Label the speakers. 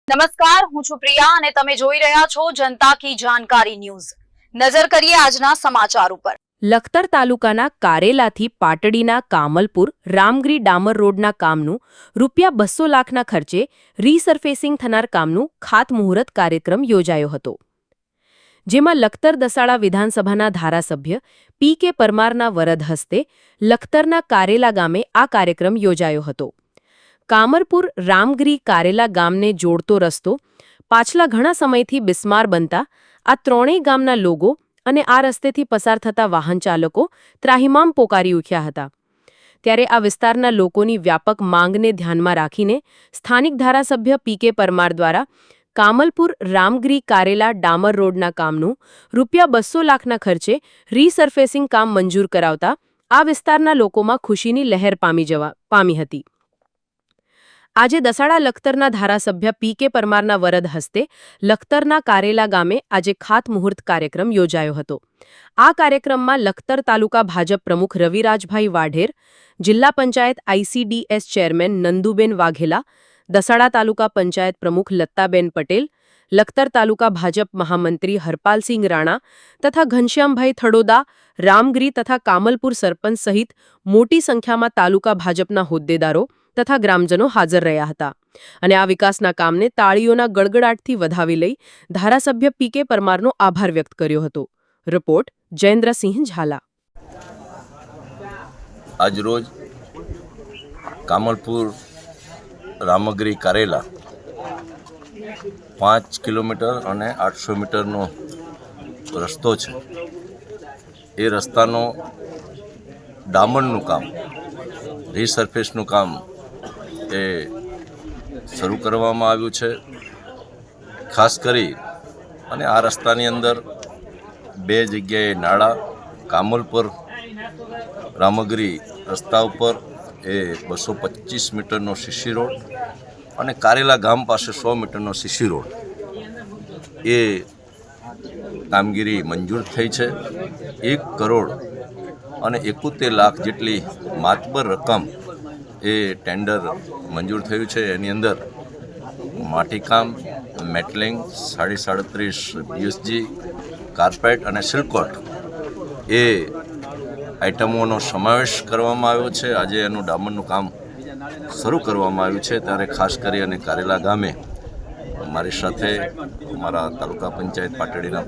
Speaker 1: નમસ્કાર, હું છું પ્રિયા અને તમે જોઈ રહ્યા છો જનતા કી જાણકારી ન્યૂઝ। નજર કરીએ આજના સમાચાર ઉપર।
Speaker 2: લખતર તાલુકાના કારેલાથી પાટડીના કામલપુર રામગીરી ડામર રોડના કામનું ₹200 લાખના ખર્ચે રીસર્ફેસિંગ થનાર કામનું ખાતમુહૂર્ત કાર્યક્રમ યોજાયો હતો, જેમાં લખતર દસાડા વિધાનસભાના ધારાસભ્ય પી.કે. પરમારના વરદ હસ્તે લખતરના કારેલા ગામે આ કાર્યક્રમ યોજાયો હતો। કામરપુર રામગીરી કારેલા ગામને જોડતો રસ્તો પાછલા ઘણા સમયથી બિસ્માર બનતા આ ત્રણેય ગામના લોકો અને આ રસ્તેથી પસાર થતા વાહન ચાલકો ત્રાહિમામ પોકારી ઉઠ્યા હતા। ત્યારે આ વિસ્તારના લોકોની વ્યાપક માંગને ધ્યાનમાં રાખીને સ્થાનિક ધારાસભ્ય પી.કે. પરમાર દ્વારા કામલપુર રામગીરી કારેલા ડામર રોડના કામનું ₹200 લાખના ખર્ચે રીસર્ફેસિંગ કામ મંજૂર કરાવતા આ વિસ્તારના લોકોમાં ખુશીની લહેર પામી હતી। આજે દસાડા લખતરના ધારાસભ્ય પી.કે. પરમારના વરદ હસ્તે લખતરના કારેલા ગામે આજે ખાતમુહૂર્ત કાર્યક્રમ યોજાયો હતો। આ કાર્યક્રમમાં લખતર તાલુકા ભાજપ પ્રમુખ રવિરાજભાઈ વાઢેર, જિલ્લા પંચાયત ICDS ચેરમેન નંદુબેન વાઘેલા, દસાડા તાલુકા પંચાયત પ્રમુખ લત્તાબેન પટેલ, લખતર તાલુકા ભાજપ મહામંત્રી હરપાલસિંહ રાણા તથા ઘનશ્યામભાઈ થડોદા, રામગીરી તથા કામલપુર સરપંચ સહિત મોટી સંખ્યામાં તાલુકા ભાજપના હોદ્દેદારો તથા ગ્રામજનો હાજર રહ્યા હતા અને આ વિકાસના કામને તાળીઓના ગડગડાટથી વધાવી લઈ ધારાસભ્ય પી.કે. પરમારનો આભાર વ્યક્ત કર્યો હતો। રિપોર્ટ જયેન્દ્રસિંહ ઝાલા।
Speaker 3: આજરોજ કામલપુર રામગીરી કારેલા 5 કિલોમીટર અને 800 મીટરનો રસ્તો છે। એ રસ્તાનો ડામરનું કામ, રીસર્ફેસનું કામ એ શરૂ કરવામાં આવ્યું છે। ખાસ કરી અને આ રસ્તાની અંદર 2 જગ્યાએ નાળા, કામલપુર રામગીરી રસ્તા ઉપર એ 225 મીટરનો સીસી રોડ અને કારેલા ગામ પાસે 100 મીટરનો સીસી રોડ એ કામગીરી મંજૂર થઈ છે। 1 કરોડ અને 71 લાખ જેટલી માતબર રકમ એ ટેન્ડર મંજૂર થયું છે। એની અંદર માટીકામ, મેટલિંગ, 37.5 BSG, કાર્પેટ અને સિલ્કોટ એ આઇટમોનો સમાવેશ કરવામાં આવ્યો છે। આજે એનું ડામરનું કામ શરૂ કરવામાં આવ્યું છે। ત્યારે ખાસ કરી અને કારેલા ગામે મારી સાથે અમારા તાલુકા પંચાયત પાટડીના